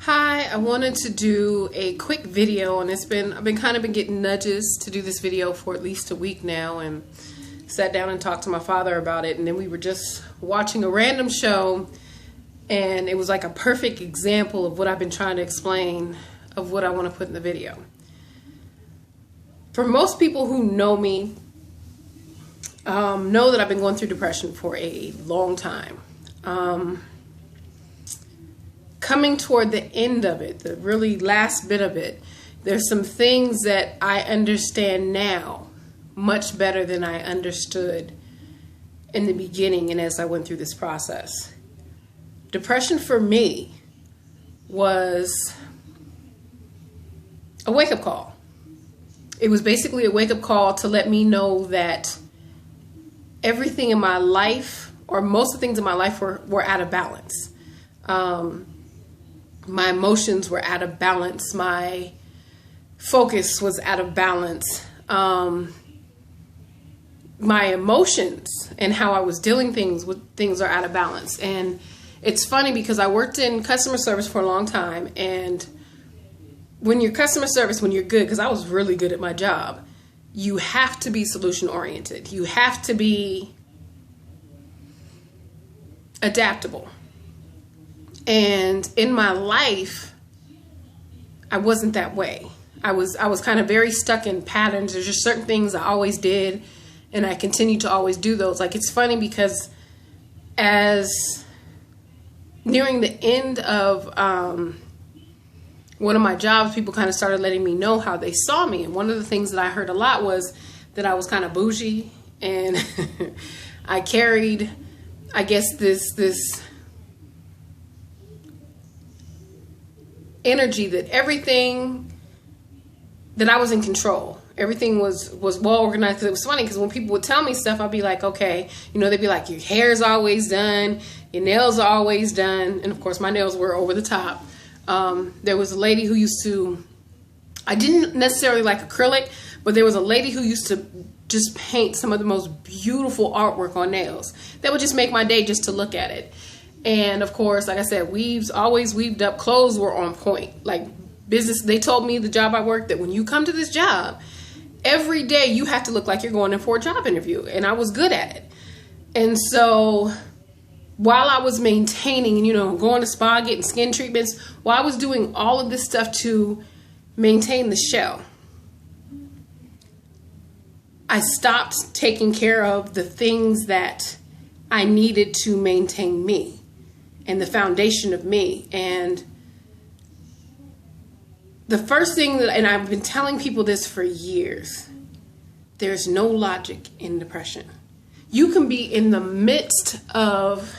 Hi, I wanted to do a quick video, and I've been getting nudges to do this video for at least a week now, and sat down and talked to my father about it, and then we were just watching a random show, and it was like a perfect example of what I've been trying to explain of what I want to put in the video. For most people who know me, know that I've been going through depression for a long time. Coming toward the end of it, the really last bit of it, there's some things that I understand now much better than I understood in the beginning and as I went through this process. Depression for me was a wake-up call. It was basically a wake-up call to let me know that everything in my life, or most of the things in my life, were out of balance. My emotions were out of balance. My focus was out of balance. My emotions and how I was dealing with things are out of balance. And it's funny because I worked in customer service for a long time. And when you're customer service, when you're good, because I was really good at my job, you have to be solution oriented. You have to be adaptable. And in my life, I wasn't that way. I was kind of very stuck in patterns. There's just certain things I always did, and I continue to always do those. Like, it's funny because as nearing the end of one of my jobs, people kind of started letting me know how they saw me. And one of the things that I heard a lot was that I was kind of bougie, and I carried, I guess, this energy that everything, that I was in control. Everything was well organized. Because it was funny because when people would tell me stuff, I'd be like, okay, they'd be like, your hair's always done, your nails are always done. And of course my nails were over the top. There was a lady who used to, I didn't necessarily like acrylic, but there was a lady who used to just paint some of the most beautiful artwork on nails. That would just make my day just to look at it. And of course, like I said, weaves, always weaved up, clothes were on point. Like business, they told me the job I worked that when you come to this job, every day you have to look like you're going in for a job interview. And I was good at it. And so while I was maintaining, going to spa, getting skin treatments, while I was doing all of this stuff to maintain the shell, I stopped taking care of the things that I needed to maintain me and the foundation of me. And the first thing and I've been telling people this for years, there's no logic in depression. You can be in the midst of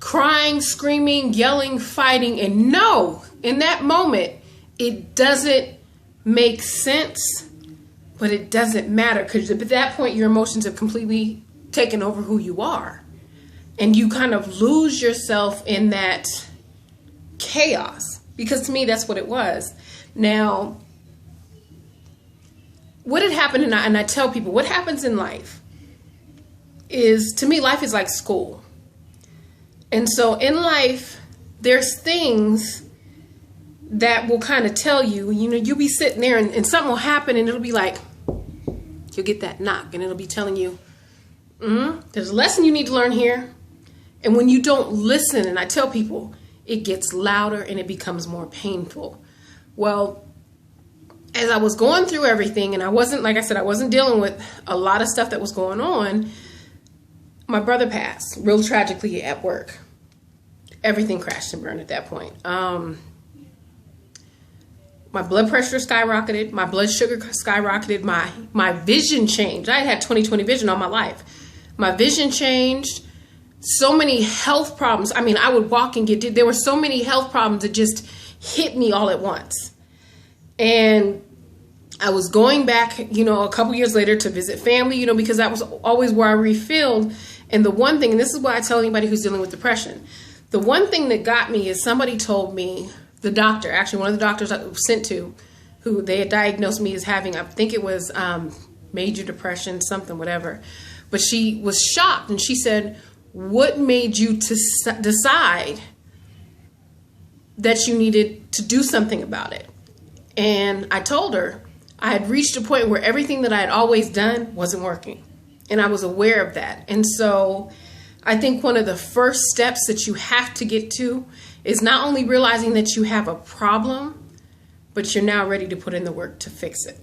crying, screaming, yelling, fighting, and no, in that moment, it doesn't make sense, but it doesn't matter, because at that point, your emotions have completely taken over who you are. And you kind of lose yourself in that chaos, because to me, that's what it was. Now, what had happened, and I tell people, what happens in life is, to me, life is like school. And so in life, there's things that will kind of tell you, you'll be sitting there and something will happen, and it'll be like, you'll get that knock, and it'll be telling you, there's a lesson you need to learn here. And when you don't listen, and I tell people, it gets louder and it becomes more painful. Well, as I was going through everything, and I wasn't, like I said, I wasn't dealing with a lot of stuff that was going on, my brother passed real tragically at work. Everything crashed and burned at that point. My blood pressure skyrocketed. My blood sugar skyrocketed. My vision changed. I had 20/20 vision all my life. My vision changed. So many health problems. I mean, I would walk and there were so many health problems that just hit me all at once. And I was going back, a couple years later to visit family, because that was always where I refilled. And the one thing, and this is why I tell anybody who's dealing with depression, the one thing that got me is somebody told me, the doctor, actually one of the doctors I was sent to, who they had diagnosed me as having, I think it was major depression, something, whatever. But she was shocked, and she said, what made you to decide that you needed to do something about it. And I told her I had reached a point where everything that I had always done wasn't working. And I was aware of that. And so I think one of the first steps that you have to get to is not only realizing that you have a problem, but you're now ready to put in the work to fix it.